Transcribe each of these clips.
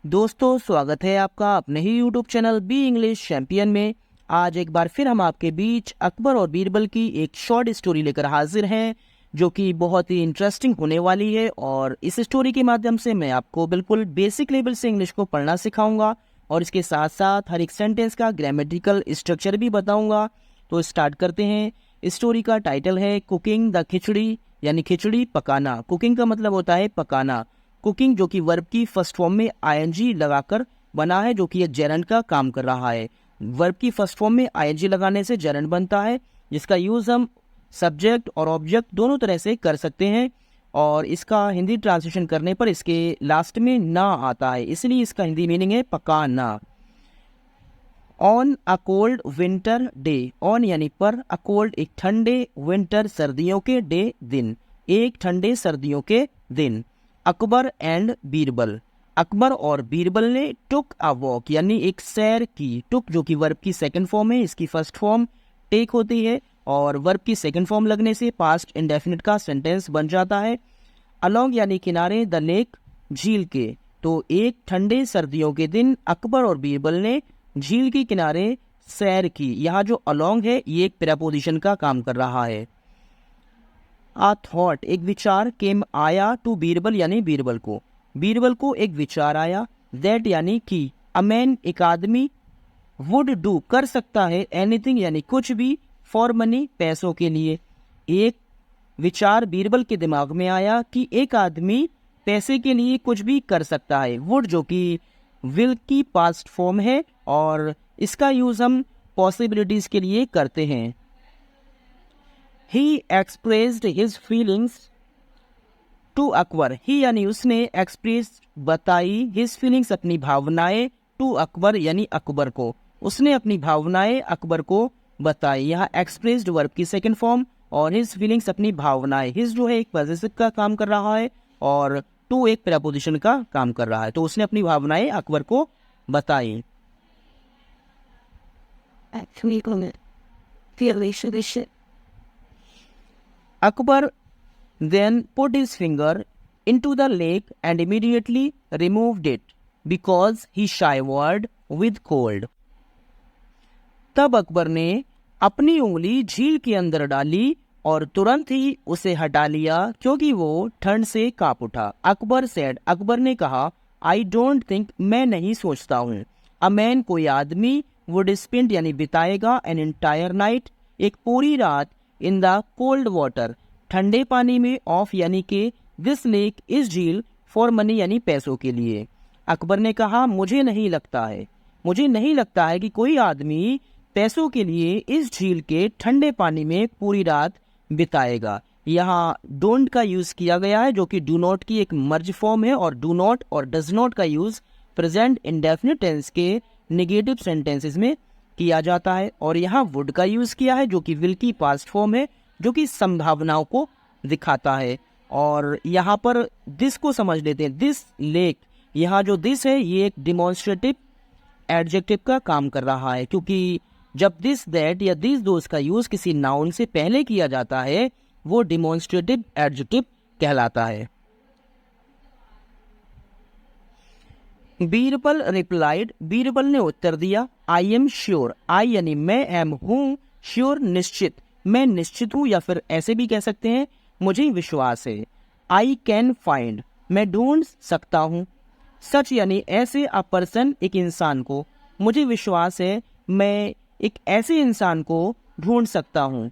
दोस्तों, स्वागत है आपका अपने ही YouTube channel B English Champion में। आज एक बार फिर हम आपके बीच अकबर और बीरबल की एक शॉर्ट स्टोरी लेकर हाजिर हैं, जो कि बहुत ही इंटरेस्टिंग होने वाली है। और इस स्टोरी के माध्यम से मैं आपको बिल्कुल बेसिक लेवल से इंग्लिश को पढ़ना सिखाऊंगा और इसके साथ साथ हर एक सेंटेंस का ग्रामेटिकल स्ट्रक्चर भी बताऊंगा। तो स्टार्ट करते हैं। स्टोरी का टाइटल है कुकिंग द खिचड़ी, यानी खिचड़ी पकाना। कुकिंग का मतलब होता है पकाना। कुकिंग जो कि वर्ब की फर्स्ट फॉर्म में आईएनजी लगाकर बना है, जो कि एक जेरंड का काम कर रहा है। वर्ब की फर्स्ट फॉर्म में आईएनजी लगाने से जेरंड बनता है, जिसका यूज हम सब्जेक्ट और ऑब्जेक्ट दोनों तरह से कर सकते हैं। और इसका हिंदी ट्रांसलेशन करने पर इसके लास्ट में ना आता है, इसलिए इसका हिंदी मीनिंग है पकाना। On a cold winter day, on यानी पर, अ कोल्ड एक ठंडे, विंटर सर्दियों के, डे दिन, एक ठंडे सर्दियों के दिन। अकबर एंड बीरबल, अकबर और बीरबल ने टुक अ वॉक यानी एक सैर की। टुक जो कि वर्ब की सेकंड फॉर्म है, इसकी फर्स्ट फॉर्म टेक होती है और वर्ब की सेकंड फॉर्म लगने से पास्ट इंडेफिनिट का सेंटेंस बन जाता है। अलोंग यानी किनारे, द लेक झील के। तो एक ठंडे सर्दियों के दिन अकबर और बीरबल ने झील के किनारे सैर की। यहाँ जो अलोंग है ये एक प्रेपोजिशन का काम कर रहा है। आ थॉट एक विचार, केम आया, टू बीरबल यानी बीरबल को। बीरबल को एक विचार आया, दैट यानी कि, अ मैन एक आदमी, वुड डू कर सकता है, एनीथिंग यानी कुछ भी, फॉर मनी पैसों के लिए। एक विचार बीरबल के दिमाग में आया कि एक आदमी पैसे के लिए कुछ भी कर सकता है। वुड जो कि विल की पास्ट फॉर्म है और इसका यूज हम पॉसिबिलिटीज के लिए करते हैं। He expressed his feelings to Akbar. ही यानी उसने, एक्सप्रेस बताई, his feelings अपनी भावनाएं, to अकबर यानी अकबर को। उसने अपनी भावनाएं अकबर को बताई। यहाँ एक्सप्रेस्ड वर्ब की सेकंड फॉर्म और his feelings अपनी भावनाएं। his जो है एक पॉजेसिव का काम कर रहा है और to एक प्रेपोजिशन का काम कर रहा है। तो उसने अपनी भावनाएं अकबर को बताई। Akbar then put his finger into the lake and immediately removed it because he shivered with cold. तब अकबर ने अपनी उंगली झील के अंदर डाली और तुरंत ही उसे हटा लिया क्योंकि वो ठंड से कांप उठा। अकबर सेड, अकबर ने कहा, आई डोंट थिंक, मैं नहीं सोचता हूँ, अ मैन कोई आदमी, वुड स्पेंड यानी बिताएगा, एन एंटायर नाइट एक पूरी रात, इन द कोल्ड वाटर ठंडे पानी में, ऑफ यानी के, दिस लेक इस झील, फॉर मनी यानी पैसों के लिए। अकबर ने कहा, मुझे नहीं लगता है कि कोई आदमी पैसों के लिए इस झील के ठंडे पानी में पूरी रात बिताएगा। यहाँ डोंट का यूज किया गया है, जो कि डू नॉट की एक मर्ज फॉर्म है और डू नॉट और डज नॉट का यूज प्रेजेंट इंडेफिनिट टेंस के नेगेटिव सेंटेंसेस में किया जाता है। और यहाँ वुड का यूज किया है, जो कि विल की पास्ट फॉर्म है, जो कि संभावनाओं को दिखाता है। और यहाँ पर दिस को समझ लेते हैं। दिस लेक, यहाँ जो दिस है ये एक डिमॉन्स्ट्रेटिव एडजेक्टिव का काम कर रहा है, क्योंकि जब दिस दैट या दिस दोस का यूज किसी नाउन से पहले किया जाता है वो डिमॉन्स्ट्रेटिव एडजेक्टिव कहलाता है। बीरबल रिप्लाइड, बीरबल ने उत्तर दिया, आई एम श्योर, आई यानी मैं, एम हूँ, श्योर निश्चित, मैं निश्चित हूँ, या फिर ऐसे भी कह सकते हैं मुझे विश्वास है। आई कैन फाइंड, मैं ढूंढ सकता हूँ, सच यानी ऐसे, अ पर्सन एक इंसान को, मुझे विश्वास है मैं एक ऐसे इंसान को ढूंढ सकता हूँ।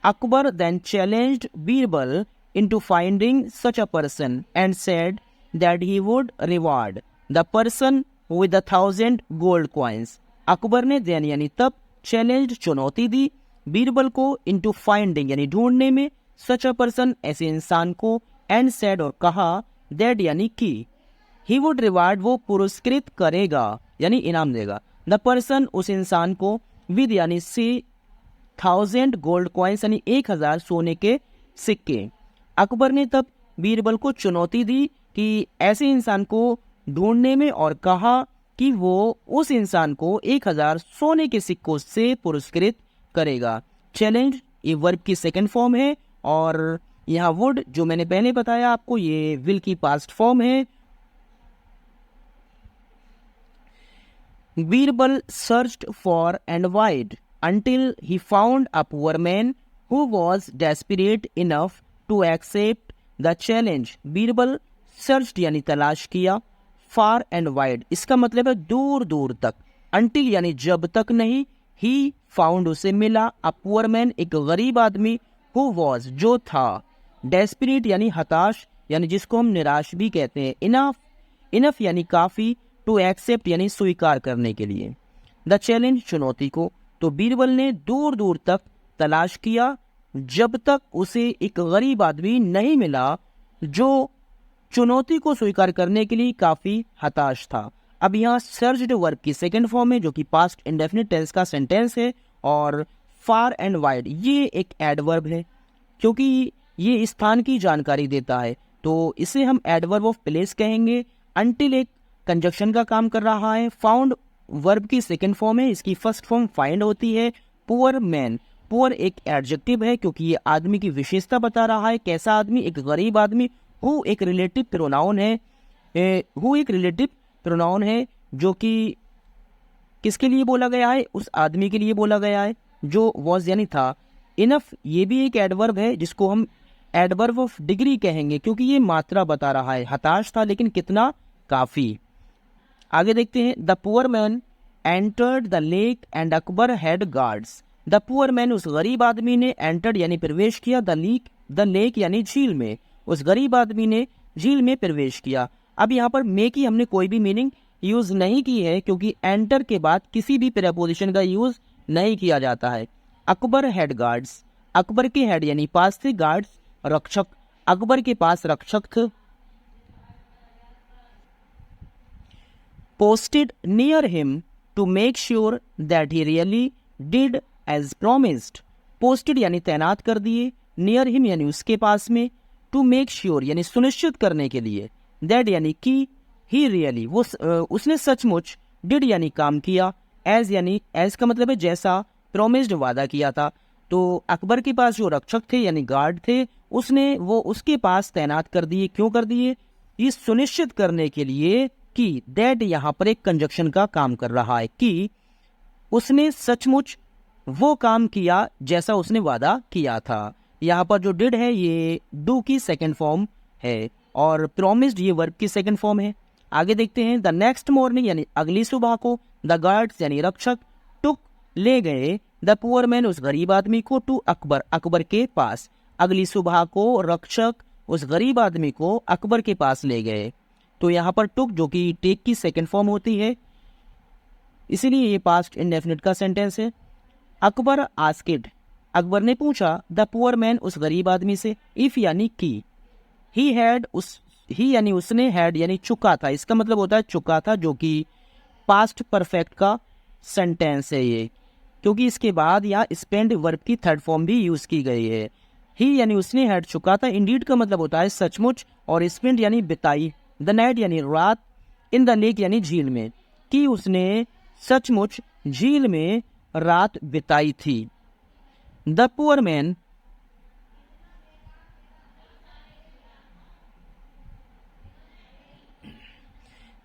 Akbar then challenged Birbal into finding such a person and said that he would reward the person with 1,000 gold coins. Akbar ने then यानी तब, challenged चुनौती दी, बीरबल को into finding यानी ढूंढने में, such a person ऐसे इंसान को, and said और कहा, that यानी कि, he would reward वो पुरस्कृत करेगा यानी इनाम देगा, the person उस इंसान को, with यानी से, 1,000 गोल्ड कॉइन्स यानी 1,000 सोने के सिक्के। अकबर ने तब बीरबल को चुनौती दी कि ऐसे इंसान को ढूंढने में और कहा कि वो उस इंसान को 1,000 सोने के सिक्कों से पुरस्कृत करेगा। चैलेंज ये वर्ब की सेकंड फॉर्म है और यहाँ वुड जो मैंने पहले बताया आपको ये विल की पास्ट फॉर्म है। Birbal searched for and wide until he found a poor man who was desperate enough to accept the challenge. Birbal search यानी तलाश किया, फार एंड वाइड इसका मतलब है दूर दूर तक, until यानी जब तक नहीं, he found उसे मिला, a poor man एक गरीब आदमी, who was जो था, desperate यानी हताश यानी जिसको हम निराश भी कहते हैं, enough यानी काफी, to accept यानी स्वीकार करने के लिए, the challenge चुनौती को। तो बीरबल ने दूर दूर तक तलाश किया जब तक उसे एक गरीब आदमी नहीं मिला जो चुनौती को स्वीकार करने के लिए काफी हताश था। अब यहाँ सर्च्ड वर्ब की सेकंड फॉर्म है जो कि पास्ट इंडेफिनिट टेंस का सेंटेंस है, और फार एंड वाइड ये एक एडवर्ब है क्योंकि ये स्थान की जानकारी देता है, तो इसे हम एडवर्ब ऑफ प्लेस कहेंगे। अंटिल एक कंजक्शन का काम कर रहा है। फाउंड वर्ब की सेकंड फॉर्म है, इसकी फर्स्ट फॉर्म फाइंड होती है। पुअर मैन, पुअर एक एडजेक्टिव है क्योंकि ये आदमी की विशेषता बता रहा है, कैसा आदमी, एक गरीब आदमी। हु एक रिलेटिव प्रोनाउन है, हु एक रिलेटिव प्रोनाउन है जो कि किसके लिए बोला गया है, उस आदमी के लिए बोला गया है जो वॉज यानी था। इनफ ये भी एक एडवर्ब है जिसको हम एडवर्ब ऑफ डिग्री कहेंगे क्योंकि ये मात्रा बता रहा है, हताश था लेकिन कितना, काफी। आगे देखते हैं। The poor man entered the lake and Akbar had guards. The poor man उस गरीब आदमी ने एंटर्ड यानी प्रवेश किया, द लेक यानी झील में, उस गरीब आदमी ने झील में प्रवेश किया। अब यहाँ पर मे की हमने कोई भी मीनिंग यूज नहीं की है क्योंकि एंटर के बाद किसी भी प्रेपोजिशन का यूज नहीं किया जाता है। अकबर हैड गार्ड्स, अकबर के हेड यानी पास थे, गार्ड्स रक्षक, अकबर के पास रक्षक थे। posted near him to make sure that he really did as promised. posted यानी तैनात कर दिए, near him यानी उसके पास में, to make sure यानी सुनिश्चित करने के लिए, that यानी कि, he really वो उसने सचमुच, did यानी काम किया, as यानी as का मतलब है जैसा, promised वादा किया था। तो अकबर के पास जो रक्षक थे यानी गार्ड थे उसने वो उसके पास तैनात कर दिए। क्यों कर दिए? ये सुनिश्चित करने के लिए कि दैट यहाँ पर एक कंजक्शन का काम कर रहा है कि उसने सचमुच वो काम किया जैसा उसने वादा किया था। यहाँ पर जो डिड है ये डू की सेकंड फॉर्म है और प्रॉमिस्ड ये वर्ब की सेकंड फॉर्म है। आगे देखते हैं। द नेक्स्ट मॉर्निंग यानी अगली सुबह को, द गार्ड्स यानी रक्षक, टुक ले गए, द पुअर मैन उस गरीब आदमी को, टू अकबर अकबर के पास। अगली सुबह को रक्षक उस गरीब आदमी को अकबर के पास ले गए। तो यहाँ पर टुक जो कि टेक की सेकंड फॉर्म होती है इसीलिए ये पास्ट इंडेफिनिट का सेंटेंस है। अकबर आस्क्ड, अकबर ने पूछा, द पुअर मैन उस गरीब आदमी से, इफ यानी कि, ही हैड उस, ही यानी उसने, हैड यानी चुका था, इसका मतलब होता है चुका था जो कि पास्ट परफेक्ट का सेंटेंस है ये, क्योंकि इसके बाद यहाँ स्पेंड वर्ब की थर्ड फॉर्म भी यूज की गई है। ही यानी उसने, हैड चुका था, इंडीड का मतलब होता है सचमुच, और स्पेंड यानी बिताई, द नाइट यानी रात, इन द लेक यानी झील में, कि उसने सचमुच झील में रात बिताई थी। The poor man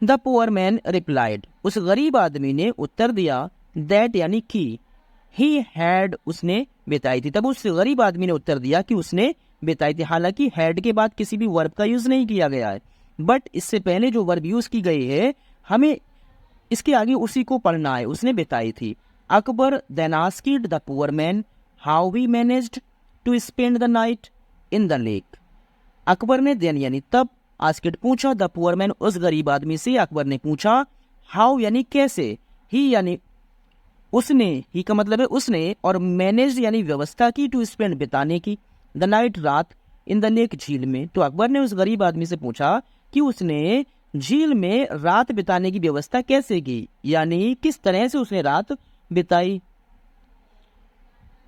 the poor man replied, उस गरीब आदमी ने उत्तर दिया, दैट यानी कि, ही हैड उसने बिताई थी। तब उस गरीब आदमी ने उत्तर दिया कि उसने बिताई थी। हालांकि हैड के बाद किसी भी वर्ब का यूज नहीं किया गया है, बट इससे पहले जो वर्ब यूज की गई है हमें इसके आगे उसी को पढ़ना है, उसने बिताई थी। Akbar then asked the poor man how he managed to spend the night in the lake. Akbar ने देन यानी तब, आस्क्ड पूछा, द पुअर मैन उस गरीब आदमी से अकबर ने पूछा, हाउ यानी कैसे, ही यानी उसने, ही का मतलब है उसने, और मैनेज यानी व्यवस्था की, टू स्पेंड बिताने की, द नाइट रात, इन द लेक झील में। तो अकबर ने उस गरीब आदमी से पूछा कि उसने झील में रात बिताने की व्यवस्था कैसे की, यानी किस तरह से उसने रात बिताई।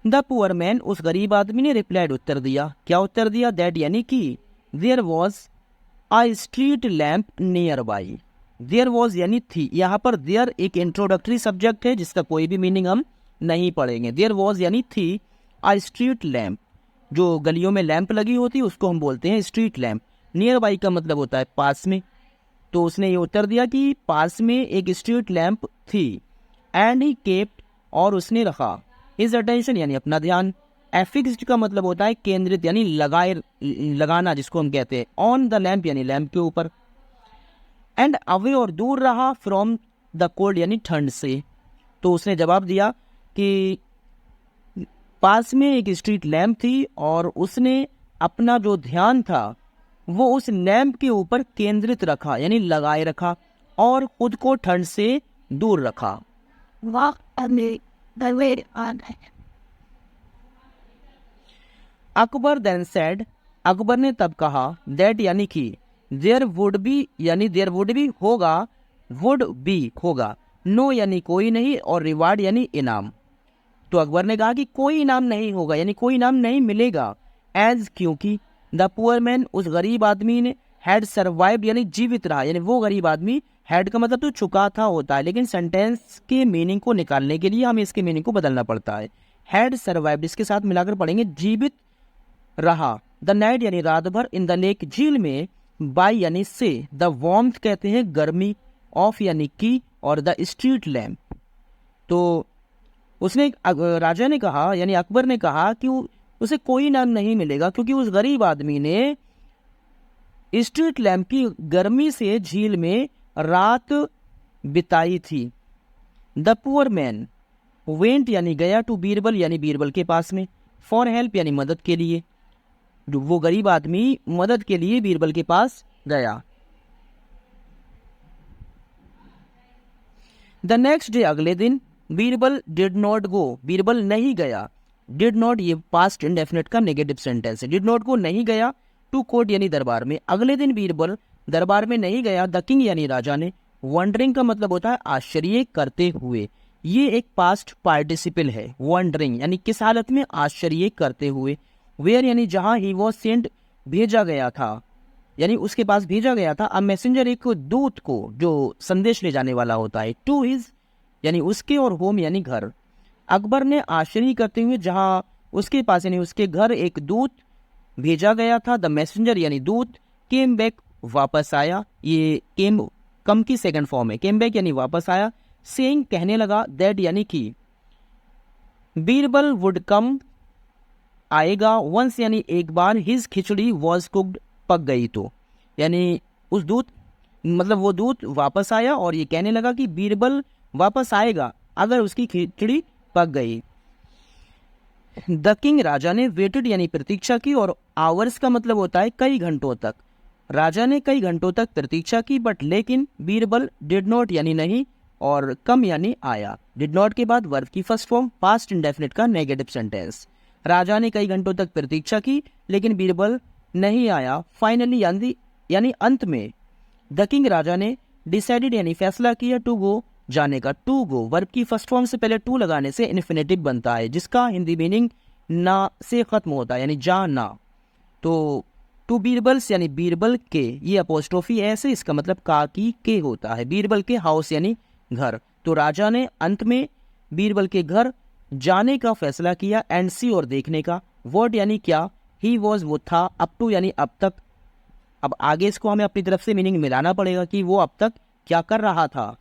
द पुअर मैन उस गरीब आदमी ने रिप्लाइड उत्तर दिया, क्या उत्तर दिया? दैट यानी कि, there was a street lamp nearby. There was यानी थी, यहाँ पर देयर एक इंट्रोडक्टरी सब्जेक्ट है जिसका कोई भी मीनिंग हम नहीं पढ़ेंगे। देयर वॉज यानी थी, अ स्ट्रीट लैम्प, जो गलियों में लैंप लगी होती है उसको हम बोलते हैं स्ट्रीट लैम्प। नियर बाई का मतलब होता है पास में। तो उसने ये उत्तर दिया कि पास में एक स्ट्रीट लैंप थी। एंड ही केप्ट, और उसने रखा, हिज अटेंशन यानी अपना ध्यान, एफिक्स्ड का मतलब होता है केंद्रित यानी लगाना जिसको हम कहते हैं, ऑन द लैंप यानी लैंप के ऊपर, एंड अवे और दूर रहा, फ्रॉम द कोल्ड यानी ठंड से। तो उसने जवाब दिया कि पास में एक स्ट्रीट लैंप थी और उसने अपना जो ध्यान था वो उस लैंप के ऊपर केंद्रित रखा यानी लगाए रखा और खुद को ठंड से दूर रखा। अकबर देन सेड, अकबर ने तब कहा, दैट यानी कि, देयर वुड बी यानी देयर वुड बी होगा, वुड बी होगा, नो यानी कोई नहीं, और रिवार्ड यानी इनाम। तो अकबर ने कहा कि कोई इनाम नहीं होगा यानी कोई इनाम नहीं मिलेगा, एज क्योंकि द पुअर मैन उस गरीब आदमी ने हैड सर्वाइव्ड यानी जीवित रहा, यानी वो गरीब आदमी, हैड का मतलब तो चुका था होता है, लेकिन सेंटेंस के मीनिंग को निकालने के लिए हमें इसके मीनिंग को बदलना पड़ता है। हैड सर्वाइव्ड इसके साथ मिलाकर पढ़ेंगे जीवित रहा, द नाइट यानी रात भर, इन द लेक झील में, बाय यानी से, द वार्मथ कहते हैं गर्मी, ऑफ यानी की, और द स्ट्रीट लैम्प। तो उसने राजा ने कहा यानी अकबर ने कहा कि उसे कोई इनाम नहीं मिलेगा क्योंकि उस गरीब आदमी ने स्ट्रीट लैम्प की गर्मी से झील में रात बिताई थी। द पुअर मैन वेंट यानी गया, टू बीरबल यानी बीरबल के पास में, फॉर हेल्प यानी मदद के लिए, वो गरीब आदमी मदद के लिए बीरबल के पास गया। द नेक्स्ट डे अगले दिन, Birbal did not go, Birbal नहीं गया, डिड नॉट ये पास्ट इंडेफिनिट का नेगेटिव सेंटेंस है, डिड नॉट गो नहीं गया, टू कोर्ट यानी दरबार में, अगले दिन बीरबल दरबार में नहीं गया, द किंग यानी राजा ने, वंडरिंग का मतलब होता है आश्चर्य करते हुए, ये एक पास्ट पार्टिसिपल है, वंडरिंग यानी किस हालत में, आश्चर्य करते हुए, वेयर यानी जहां, ही वॉज सेंट भेजा गया था यानी उसके पास भेजा गया था, अ मैसेंजर एक दूत को जो संदेश ले जाने वाला होता है, टू हिज यानी उसके, और होम यानी घर। अकबर ने आश्चर्य करते हुए जहां उसके पास यानी उसके घर एक दूत भेजा गया था, द मैसेंजर यानी दूत, केम बैक वापस आया, ये केम कम की सेकंड फॉर्म है, केम बैक यानी वापस आया, सेइंग कहने लगा, दैट यानी कि बीरबल वुड कम आएगा, वंस यानी एक बार, हिज खिचड़ी वॉज कुक्ड पक गई तो, यानी उस दूत मतलब वो दूत वापस आया और ये कहने लगा कि बीरबल वापस आएगा अगर उसकी खिचड़ी पक गई। द किंग राजा ने वेटेड यानी प्रतीक्षा की, और आवर्स का मतलब होता है कई घंटों तक, राजा ने कई घंटों तक प्रतीक्षा की, बट लेकिन बीरबल डिड नॉट यानी नहीं, और कम यानी आया, डिड नॉट के बाद वर्ब की फर्स्ट फॉर्म पास्ट इंडेफिनिट का नेगेटिव सेंटेंस, राजा ने कई घंटों तक प्रतीक्षा की लेकिन बीरबल नहीं आया, फाइनली यानी अंत में, द किंग राजा ने डिसाइडेड यानी फैसला किया, टू गो जाने का, टू गो वर्ब की फर्स्ट फॉर्म से पहले टू लगाने से इन्फिनेटिव बनता है जिसका हिंदी मीनिंग ना से खत्म होता है यानी जाना। तो टू बीरबल्स यानी बीरबल के, ये अपोस्ट्रोफी ऐसे इसका मतलब काकी के होता है, बीरबल के हाउस यानी घर। तो राजा ने अंत में बीरबल के घर जाने का फैसला किया, एंड सी और देखने का, व्हाट यानी क्या, ही वॉज वो था, अप टू यानी अब तक, अब आगे इसको हमें अपनी तरफ से मीनिंग मिलाना पड़ेगा कि वो अब तक क्या कर रहा था।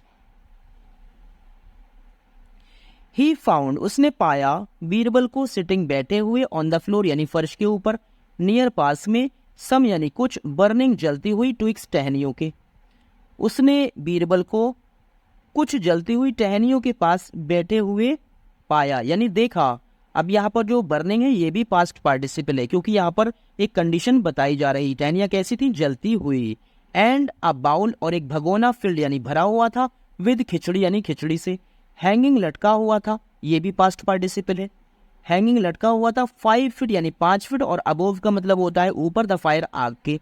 ही फाउंड उसने पाया, बीरबल को सिटिंग बैठे हुए, ऑन द फ्लोर यानी फर्श के ऊपर, नियर पास में, सम यानी कुछ, बर्निंग जलती हुई, ट्विक्स टहनियों के, उसने बीरबल को कुछ जलती हुई टहनियों के पास बैठे हुए पाया यानी देखा। अब यहाँ पर जो बर्निंग है ये भी पास्ट पार्टिसिपल है क्योंकि यहाँ पर एक कंडीशन बताई जा रही, टहनियाँ कैसी थी, जलती हुई। एंड अ बाउल और एक भगोना फिल्ड यानी भरा हुआ था, विद खिचड़ी यानी खिचड़ी से, हैंगिंग लटका हुआ था, ये भी पास्ट पार्टिसिपल है, हैंगिंग लटका हुआ था, 5 फीट यानी 5 फीट, और अबोव का मतलब होता है ऊपर, द फायर आग के।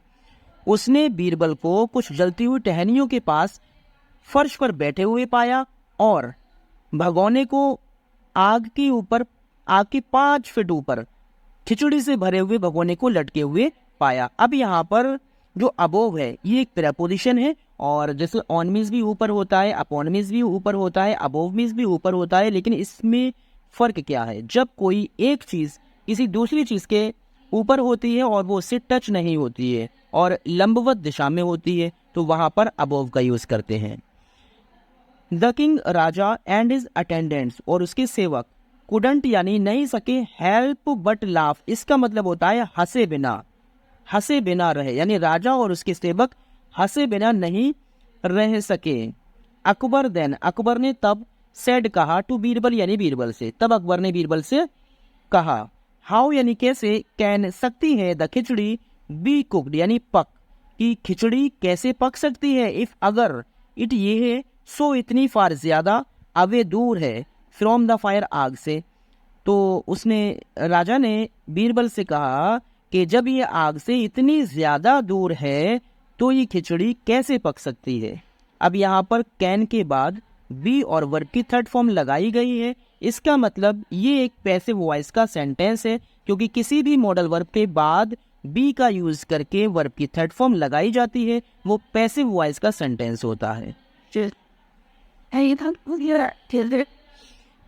उसने बीरबल को कुछ जलती हुई टहनियों के पास फर्श पर बैठे हुए पाया और भगोने को आग के ऊपर, आग के 5 फीट ऊपर खिचड़ी से भरे हुए भगोने को लटके हुए पाया। अब यहाँ पर जो अबोव है ये एक प्रेपोजिशन है, और जैसे ऑन मीन्स भी ऊपर होता है, अपॉन मीन्स भी ऊपर होता है, अबोव मीन्स भी ऊपर होता है, लेकिन इसमें फर्क क्या है, जब कोई एक चीज किसी दूसरी चीज के ऊपर होती है और वो उससे टच नहीं होती है और लंबवत दिशा में होती है तो वहाँ पर अबोव का यूज़ करते हैं। The king Raja and his attendants और उसके सेवक कुडंट यानी नहीं सके हेल्प बट लाफ, इसका मतलब होता है हंसे बिना रहे, यानी राजा और उसके सेवक हंसे बिना नहीं रह सके। अकबर देन, अकबर ने तब सेड कहा टू बीरबल यानी बीरबल से, तब अकबर ने बीरबल से कहा हाउ यानी कैसे, कैन सकती है द खिचड़ी बी कुकड यानी पक, कि खिचड़ी कैसे पक सकती है, इफ अगर, इट ये है, सो इतनी फार ज्यादा, अवे दूर है, फ्रॉम द फायर आग से। तो उसने, राजा ने बीरबल से कहा कि जब ये आग से इतनी ज्यादा दूर है तो ये खिचड़ी कैसे पक सकती है। अब यहाँ पर कैन के बाद बी और वर्ब की थर्ड फॉर्म लगाई गई है। इसका मतलब ये एक पैसिव वॉइस का सेंटेंस है, क्योंकि किसी भी मॉडल वर्ब के बाद बी का यूज करके वर्ब की थर्ड फॉर्म लगाई जाती है, वो पैसिव वॉइस का सेंटेंस होता है।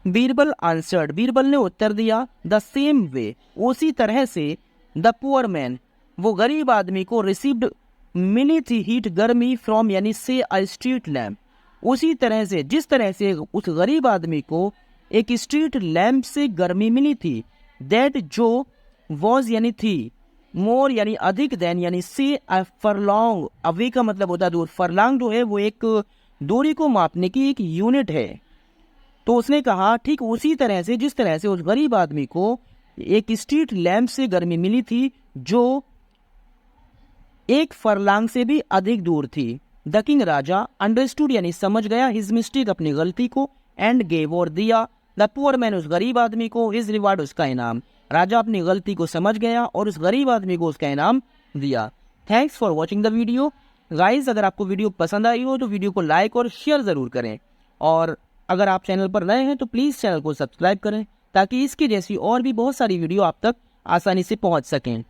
बीरबल आंसर्ड, बीरबल ने उत्तर दिया द सेम वे, उसी तरह से, द पुअर मैन, वो गरीब आदमी को, रिसीव्ड मिली थी हीट गर्मी, फ्रॉम यानी से अ स्ट्रीट लैम्प, उसी तरह से, जिस तरह से उस गरीब आदमी को एक स्ट्रीट लैम्प से गर्मी मिली थी, दैट जो, वॉज यानी थी, मोर यानी अधिक, देन यानी से अ फरलॉन्ग, अवे का मतलब होता है दूर, फरलॉन्ग जो है वो एक दूरी को मापने की एक यूनिट है। तो उसने कहा ठीक उसी तरह से जिस तरह से उस गरीब आदमी को एक स्ट्रीट लैम्प से गर्मी मिली थी जो एक फरलांग से भी अधिक दूर थी। द किंग राजा अंडरस्टूड यानी समझ गया, हिज मिस्टेक अपनी गलती को, एंड गेव और दिया, द पुअर मैन उस गरीब आदमी को, हिज रिवार्ड उसका इनाम, राजा अपनी गलती को समझ गया और उस गरीब आदमी को उसका इनाम दिया। Thanks for watching the video guys. अगर आपको वीडियो पसंद आई हो तो वीडियो को लाइक और शेयर ज़रूर करें, और अगर आप चैनल पर नए हैं तो प्लीज़ चैनल को सब्सक्राइब करें ताकि इसकी जैसी और भी बहुत सारी वीडियो आप तक आसानी से पहुंच सकें।